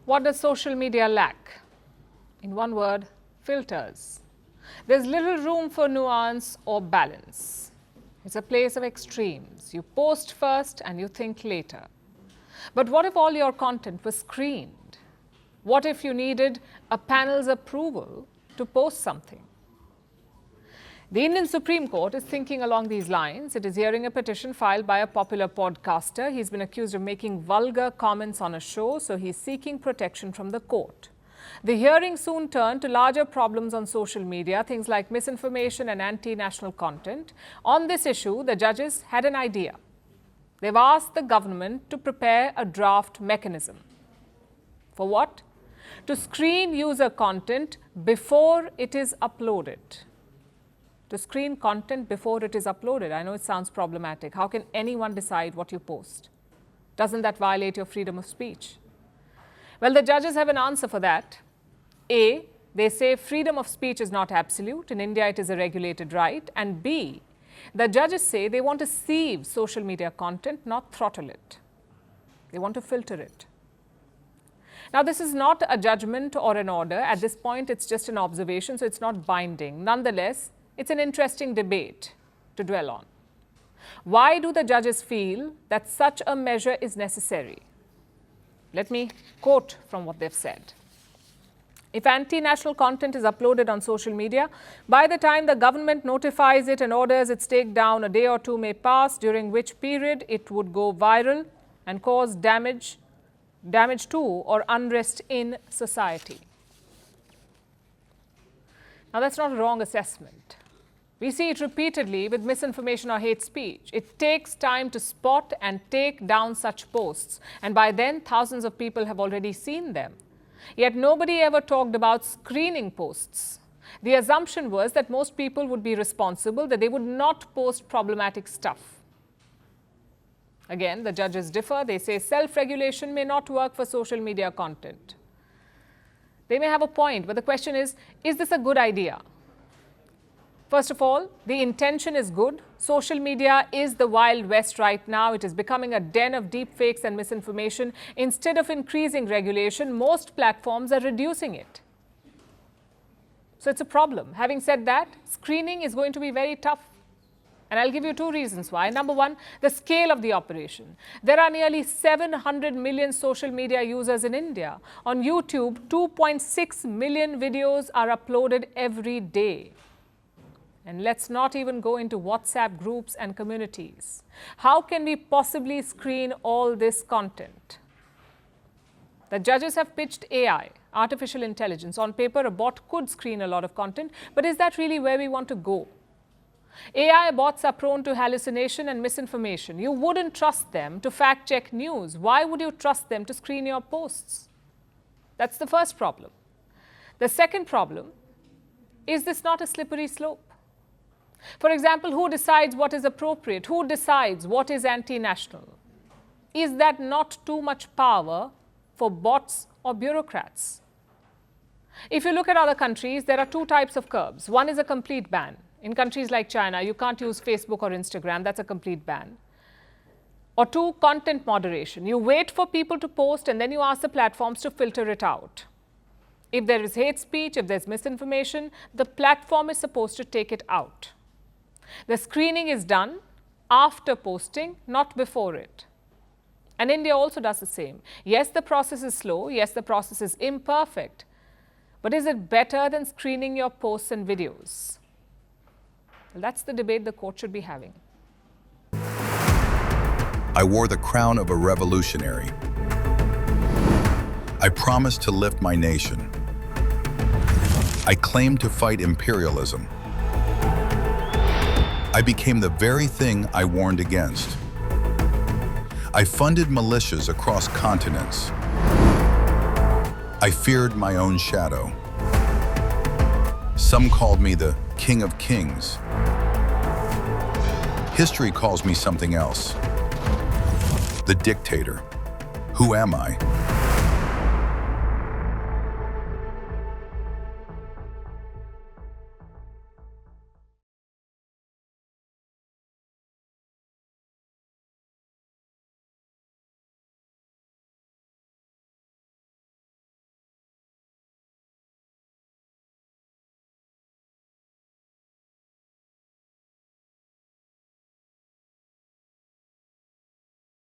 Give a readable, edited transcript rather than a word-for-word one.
What does social media lack? In one word, filters. There's little room for nuance or balance. It's a place of extremes. You post first and you think later. But what if all your content was screened? What if you needed a panel's approval to post something? The Indian Supreme Court is thinking along these lines. It is hearing a petition filed by a popular podcaster. He's been accused of making vulgar comments on a show, so he's seeking protection from the court. The hearing soon turned to larger problems on social media, things like misinformation and anti-national content. On this issue, the judges had an idea. They've asked the government to prepare a draft mechanism. For what? To screen user content before it is uploaded. To screen content before it is uploaded. I know it sounds problematic. How can anyone decide what you post? Doesn't that violate your freedom of speech? Well, the judges have an answer for that. A, they say freedom of speech is not absolute. In India, it is a regulated right. And B, the judges say they want to sieve social media content, not throttle it. They want to filter it. Now, this is not a judgment or an order. At this point, it's just an observation, so it's not binding. Nonetheless, it's an interesting debate to dwell on. Why do the judges feel that such a measure is necessary? Let me quote from what they've said. If anti-national content is uploaded on social media, by the time the government notifies it and orders its takedown, a day or two may pass, during which period it would go viral and cause damage to or unrest in society. Now, that's not a wrong assessment. We see it repeatedly with misinformation or hate speech. It takes time to spot and take down such posts, and by then thousands of people have already seen them. Yet nobody ever talked about screening posts. The assumption was that most people would be responsible, that they would not post problematic stuff. Again, the judges differ. They say self-regulation may not work for social media content. They may have a point, but the question is this a good idea? First of all, the intention is good. Social media is the Wild West right now. It is becoming a den of deepfakes and misinformation. Instead of increasing regulation, most platforms are reducing it. So it's a problem. Having said that, screening is going to be very tough. And I'll give you two reasons why. Number one, the scale of the operation. There are nearly 700 million social media users in India. On YouTube, 2.6 million videos are uploaded every day. And let's not even go into WhatsApp groups and communities. How can we possibly screen all this content? The judges have pitched AI, artificial intelligence. On paper, a bot could screen a lot of content, but is that really where we want to go? AI bots are prone to hallucination and misinformation. You wouldn't trust them to fact-check news. Why would you trust them to screen your posts? That's the first problem. The second problem, is this not a slippery slope? For example, who decides what is appropriate? Who decides what is anti-national? Is that not too much power for bots or bureaucrats? If you look at other countries, there are two types of curbs. One is a complete ban. In countries like China, you can't use Facebook or Instagram. That's a complete ban. Or two, content moderation. You wait for people to post and then you ask the platforms to filter it out. If there is hate speech, if there's misinformation, the platform is supposed to take it out. The screening is done after posting, not before it. And India also does the same. Yes, the process is slow. Yes, the process is imperfect. But is it better than screening your posts and videos? Well, that's the debate the court should be having. I wore the crown of a revolutionary. I promised to lift my nation. I claimed to fight imperialism. I became the very thing I warned against. I funded militias across continents. I feared my own shadow. Some called me the King of Kings. History calls me something else. The dictator. Who am I?